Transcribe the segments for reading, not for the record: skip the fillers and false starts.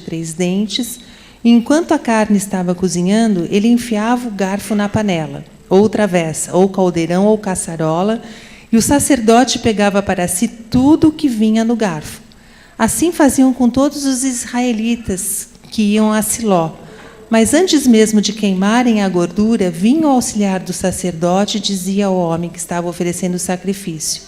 3 dentes, e enquanto a carne estava cozinhando, ele enfiava o garfo na panela, ou travessa, ou caldeirão, ou caçarola, e o sacerdote pegava para si tudo o que vinha no garfo. Assim faziam com todos os israelitas que iam a Siló. Mas antes mesmo de queimarem a gordura, vinha o auxiliar do sacerdote e dizia ao homem que estava oferecendo o sacrifício: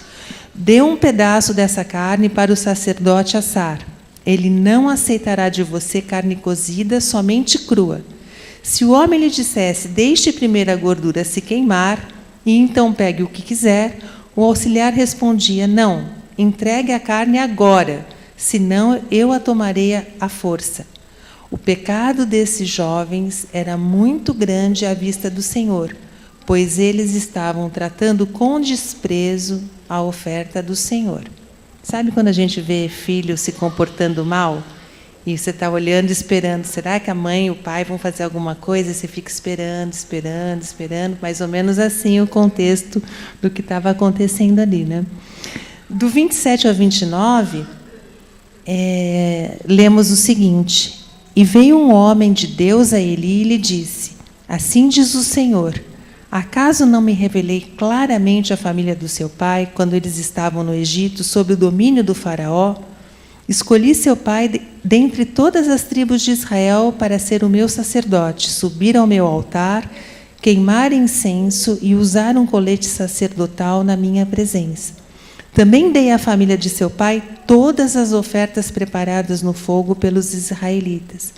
dê um pedaço dessa carne para o sacerdote assar. Ele não aceitará de você carne cozida, somente crua. Se o homem lhe dissesse: deixe primeiro a gordura se queimar, e então pegue o que quiser, o auxiliar respondia: não, entregue a carne agora, senão eu a tomarei à força. O pecado desses jovens era muito grande à vista do Senhor, pois eles estavam tratando com desprezo a oferta do Senhor. Sabe quando a gente vê filho se comportando mal? E você está olhando e esperando, será que a mãe e o pai vão fazer alguma coisa? E você fica esperando, esperando, esperando, mais ou menos assim o contexto do que estava acontecendo ali, né? Do 27 ao 29, lemos o seguinte: e veio um homem de Deus a Eli e lhe disse: assim diz o Senhor, acaso não me revelei claramente à família do seu pai, quando eles estavam no Egito, sob o domínio do faraó? Escolhi seu pai dentre todas as tribos de Israel para ser o meu sacerdote, subir ao meu altar, queimar incenso e usar um colete sacerdotal na minha presença. Também dei à família de seu pai todas as ofertas preparadas no fogo pelos israelitas.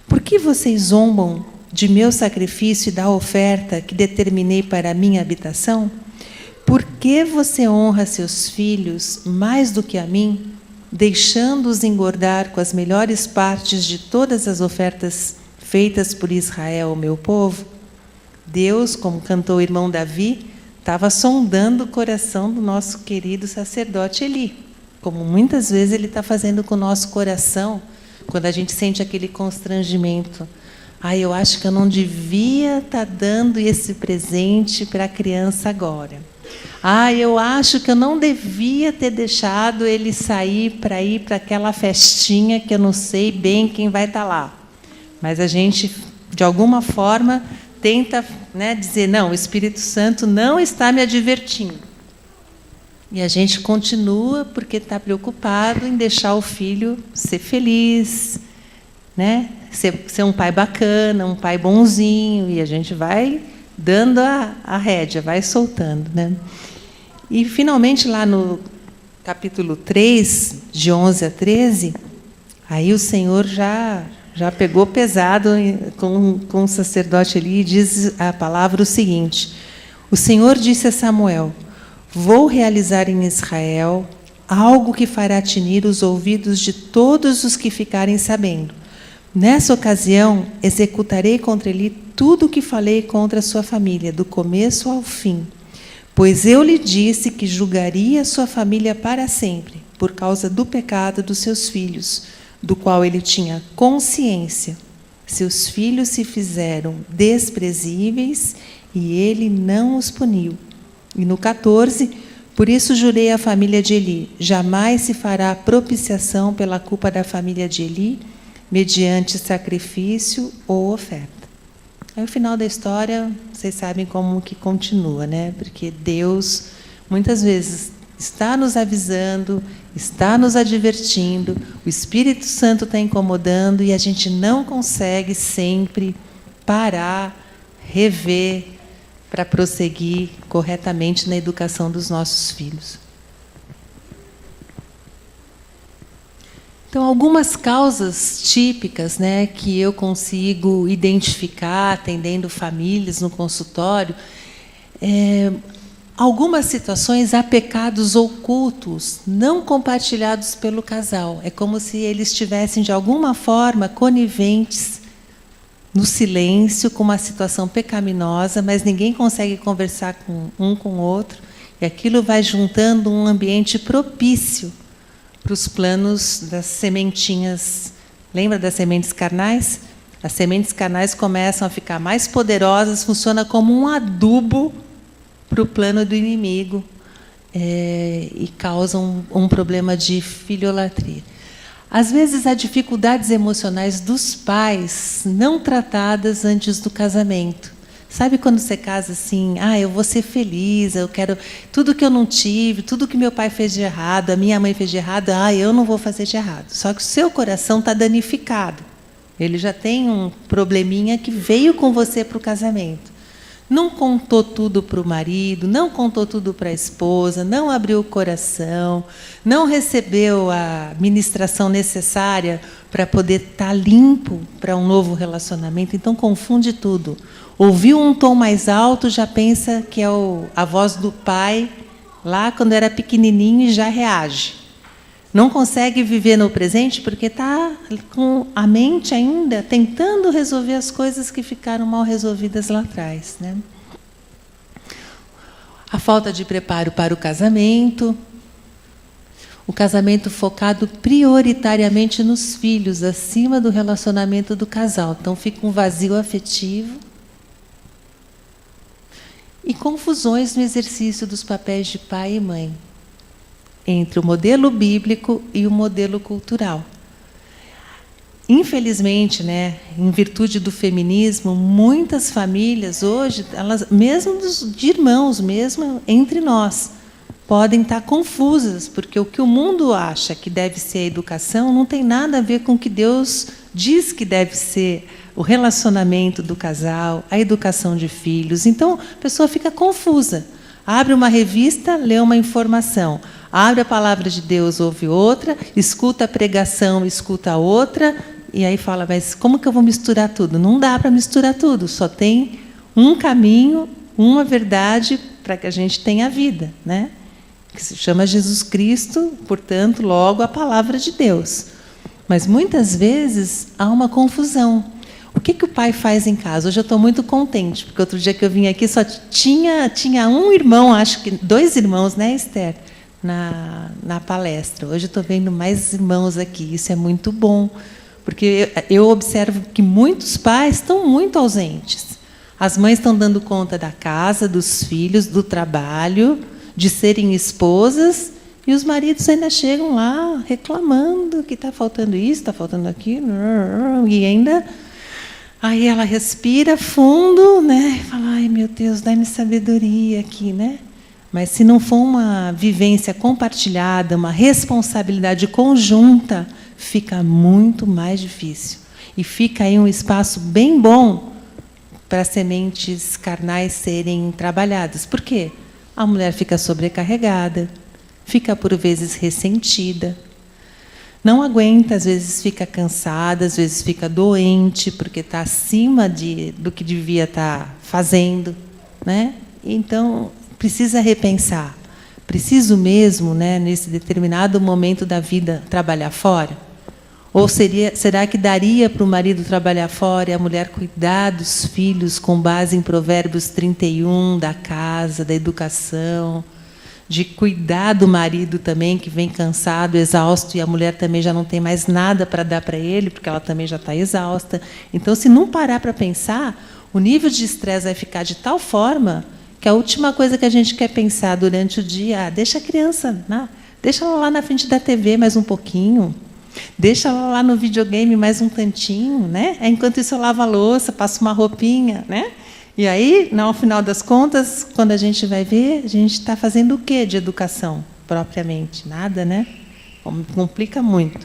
Por que vocês zombam de meu sacrifício e da oferta que determinei para a minha habitação? Por que você honra seus filhos mais do que a mim, deixando-os engordar com as melhores partes de todas as ofertas feitas por Israel, o meu povo? Deus, como cantou o irmão Davi, estava sondando o coração do nosso querido sacerdote Eli, como muitas vezes ele está fazendo com o nosso coração, quando a gente sente aquele constrangimento. Eu acho que eu não devia estar dando esse presente para a criança agora. Eu acho que eu não devia ter deixado ele sair para ir para aquela festinha que eu não sei bem quem vai estar lá. Mas a gente, de alguma forma, tenta, dizer: não, o Espírito Santo não está me advertindo. E a gente continua porque está preocupado em deixar o filho ser feliz, ser um pai bacana, um pai bonzinho, e a gente vai dando a rédea, vai soltando. E, finalmente, lá no capítulo 3, de 11 a 13, aí o Senhor já pegou pesado com o sacerdote ali, e diz a palavra o seguinte: o Senhor disse a Samuel: vou realizar em Israel algo que fará tinir os ouvidos de todos os que ficarem sabendo. Nessa ocasião, executarei contra ele tudo o que falei contra a sua família, do começo ao fim. Pois eu lhe disse que julgaria sua família para sempre, por causa do pecado dos seus filhos, do qual ele tinha consciência. Seus filhos se fizeram desprezíveis e ele não os puniu. E no 14, por isso jurei à família de Eli: jamais se fará propiciação pela culpa da família de Eli, mediante sacrifício ou oferta. Aí, o final da história, vocês sabem como que continua, Porque Deus, muitas vezes, está nos avisando, está nos advertindo, o Espírito Santo está incomodando e a gente não consegue sempre parar, rever, para prosseguir corretamente na educação dos nossos filhos. Então, algumas causas típicas, que eu consigo identificar atendendo famílias no consultório, algumas situações há pecados ocultos, não compartilhados pelo casal. É como se eles estivessem, de alguma forma, coniventes, no silêncio, com uma situação pecaminosa, mas ninguém consegue conversar com o outro, e aquilo vai juntando um ambiente propício para os planos das sementinhas. Lembra das sementes carnais? As sementes carnais começam a ficar mais poderosas, funciona como um adubo para o plano do inimigo, e causam um problema de filiolatria. Às vezes há dificuldades emocionais dos pais não tratadas antes do casamento. Sabe quando você casa assim, eu vou ser feliz, eu quero tudo que eu não tive, tudo que meu pai fez de errado, a minha mãe fez de errado, eu não vou fazer de errado. Só que o seu coração está danificado. Ele já tem um probleminha que veio com você para o casamento. Não contou tudo para o marido, não contou tudo para a esposa, não abriu o coração, não recebeu a ministração necessária para poder estar limpo para um novo relacionamento. Então, confunde tudo. Ouviu um tom mais alto, já pensa que é a voz do pai, lá quando era pequenininho, e já reage. Não consegue viver no presente porque está com a mente ainda tentando resolver as coisas que ficaram mal resolvidas lá atrás, né? A falta de preparo para o casamento focado prioritariamente nos filhos, acima do relacionamento do casal. Então fica um vazio afetivo. E confusões no exercício dos papéis de pai e mãe, entre o modelo bíblico e o modelo cultural. Infelizmente, em virtude do feminismo, muitas famílias hoje, elas, mesmo de irmãos, mesmo entre nós, podem estar confusas, porque o que o mundo acha que deve ser a educação não tem nada a ver com o que Deus diz que deve ser o relacionamento do casal, a educação de filhos. Então, a pessoa fica confusa. Abre uma revista, lê uma informação. Abre a palavra de Deus, ouve outra. Escuta a pregação, escuta outra. E aí fala, mas como que eu vou misturar tudo? Não dá para misturar tudo. Só tem um caminho, uma verdade para que a gente tenha vida, né? Que se chama Jesus Cristo, portanto, logo a palavra de Deus. Mas muitas vezes há uma confusão. O que o pai faz em casa? Hoje eu estou muito contente, porque outro dia que eu vim aqui só tinha um irmão, acho que 2 irmãos, né, Esther, na palestra. Hoje eu estou vendo mais irmãos aqui, isso é muito bom, porque eu observo que muitos pais estão muito ausentes. As mães estão dando conta da casa, dos filhos, do trabalho, de serem esposas, e os maridos ainda chegam lá reclamando que está faltando isso, está faltando aquilo, e ainda... Aí ela respira fundo, né? E fala, ai meu Deus, dá-me sabedoria aqui, né? Mas se não for uma vivência compartilhada, uma responsabilidade conjunta, fica muito mais difícil. E fica aí um espaço bem bom para sementes carnais serem trabalhadas. Por quê? A mulher fica sobrecarregada, fica por vezes ressentida, não aguenta, às vezes fica cansada, às vezes fica doente, porque está acima do que devia estar fazendo, né? Então, precisa repensar. Preciso mesmo, nesse determinado momento da vida, trabalhar fora? Ou será que daria para o marido trabalhar fora e a mulher cuidar dos filhos com base em Provérbios 31, da casa, da educação, de cuidar do marido também, que vem cansado, exausto, e a mulher também já não tem mais nada para dar para ele, porque ela também já está exausta. Então, se não parar para pensar, o nível de estresse vai ficar de tal forma que a última coisa que a gente quer pensar durante o dia, deixa a criança, deixa ela lá na frente da TV mais um pouquinho, deixa ela lá no videogame mais um tantinho, né? Enquanto isso eu lavo a louça, passo uma roupinha, né? E aí, no final das contas, quando a gente vai ver, a gente está fazendo o quê de educação, propriamente? Nada, né? Complica muito.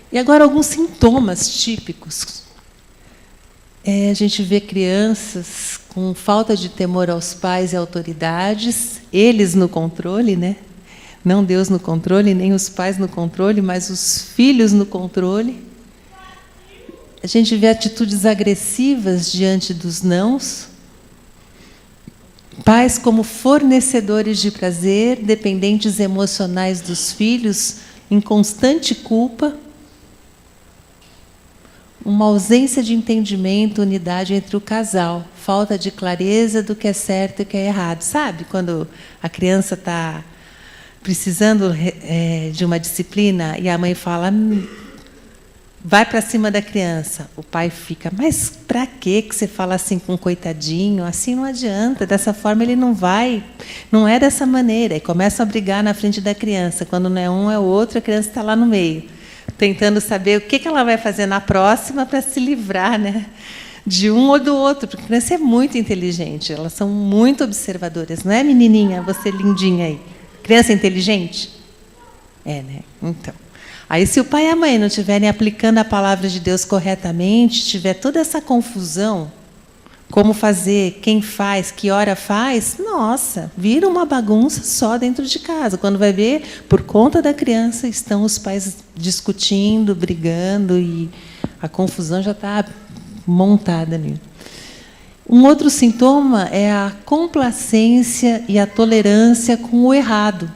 E agora, alguns sintomas típicos. A gente vê crianças com falta de temor aos pais e autoridades, eles no controle, né? Não Deus no controle, nem os pais no controle, mas os filhos no controle. A gente vê atitudes agressivas diante dos nãos. Pais como fornecedores de prazer, dependentes emocionais dos filhos, em constante culpa. Uma ausência de entendimento, unidade entre o casal. Falta de clareza do que é certo e o que é errado. Sabe, quando a criança está precisando de uma disciplina e a mãe fala... vai para cima da criança. O pai fica, mas para que você fala assim com um coitadinho? Assim não adianta, dessa forma ele não vai, não é dessa maneira. E começa a brigar na frente da criança. Quando não é um, é o outro, a criança está lá no meio, tentando saber o que ela vai fazer na próxima para se livrar, né, de um ou do outro, porque a criança é muito inteligente, elas são muito observadoras, não é, menininha? Você lindinha aí. Criança inteligente? É, né? Então. Aí, se o pai e a mãe não estiverem aplicando a palavra de Deus corretamente, tiver toda essa confusão, como fazer, quem faz, que hora faz, nossa, vira uma bagunça só dentro de casa. Quando vai ver, por conta da criança, estão os pais discutindo, brigando, e a confusão já está montada ali. Um outro sintoma é a complacência e a tolerância com o errado.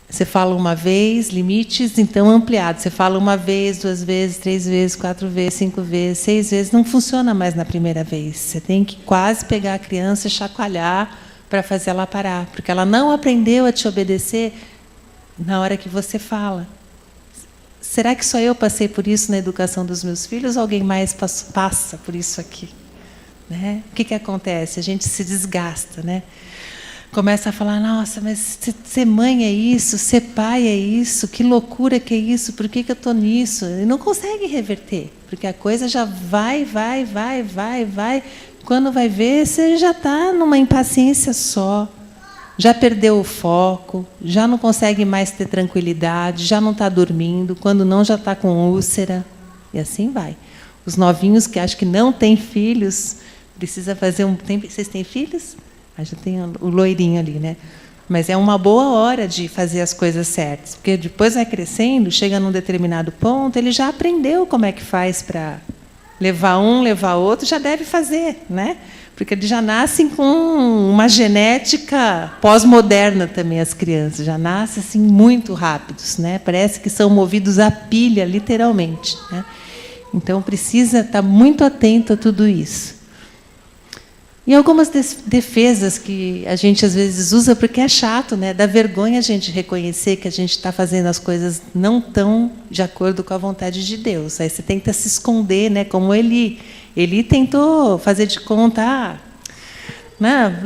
Você fala uma vez, limites, então ampliados. Você fala uma vez, 2 vezes, 3 vezes, 4 vezes, 5 vezes, 6 vezes, não funciona mais na primeira vez. Você tem que quase pegar a criança e chacoalhar para fazer ela parar, porque ela não aprendeu a te obedecer na hora que você fala. Será que só eu passei por isso na educação dos meus filhos ou alguém mais passa por isso aqui? Né? O que acontece? A gente se desgasta, né? Começa a falar, nossa, mas ser mãe é isso, ser pai é isso, que loucura que é isso, por que eu estou nisso? E não consegue reverter, porque a coisa já vai. Quando vai ver, você já está numa impaciência só, já perdeu o foco, já não consegue mais ter tranquilidade, já não está dormindo, quando não, já está com úlcera, e assim vai. Os novinhos que acham que não têm filhos, precisa fazer um... Vocês têm filhos? Já tem o loirinho ali, né? Mas é uma boa hora de fazer as coisas certas, porque depois vai crescendo, chega num determinado ponto, ele já aprendeu como é que faz para levar um, levar outro, já deve fazer, né? Porque eles já nascem com uma genética pós-moderna também, as crianças, já nascem assim muito rápidos, né? Parece que são movidos a pilha, literalmente, né? Então precisa estar muito atento a tudo isso. E algumas defesas que a gente às vezes usa porque é chato, né? Dá vergonha a gente reconhecer que a gente está fazendo as coisas não tão de acordo com a vontade de Deus. Aí você tenta se esconder, né? Como Eli. Eli tentou fazer de conta,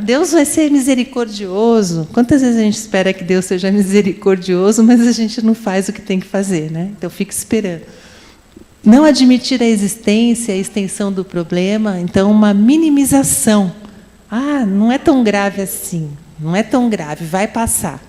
Deus vai ser misericordioso. Quantas vezes a gente espera que Deus seja misericordioso, mas a gente não faz o que tem que fazer, né? Então fica esperando. Não admitir a existência, a extensão do problema, então uma minimização. Não é tão grave assim, não é tão grave, vai passar.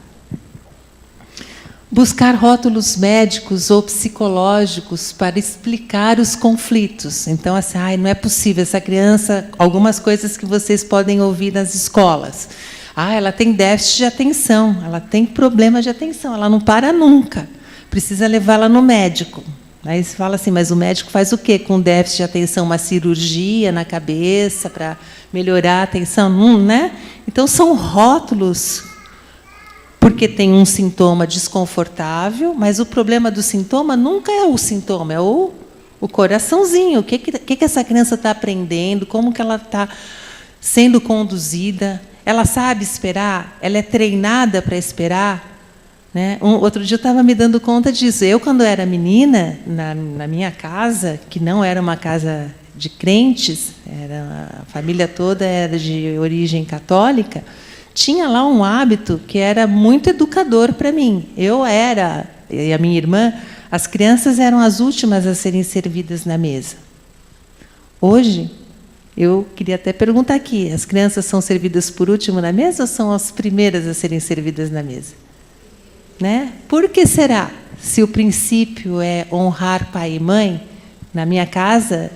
Buscar rótulos médicos ou psicológicos para explicar os conflitos. Então, assim, não é possível, essa criança, algumas coisas que vocês podem ouvir nas escolas. Ela tem déficit de atenção, ela tem problema de atenção, ela não para nunca, precisa levá-la no médico. Aí você fala assim, mas o médico faz o quê com déficit de atenção? Uma cirurgia na cabeça para melhorar a atenção? Né? Então, são rótulos, porque tem um sintoma desconfortável, mas o problema do sintoma nunca é o sintoma, é o coraçãozinho. O que essa criança está aprendendo, como que ela está sendo conduzida, ela sabe esperar, ela é treinada para esperar. Né? Outro dia eu estava me dando conta disso. Eu, quando era menina, na minha casa, que não era uma casa de crentes, a família toda era de origem católica, tinha lá um hábito que era muito educador para mim. Eu era, e a minha irmã, as crianças eram as últimas a serem servidas na mesa. Hoje, eu queria até perguntar aqui, as crianças são servidas por último na mesa ou são as primeiras a serem servidas na mesa? Né? Por que será? Se o princípio é honrar pai e mãe, na minha casa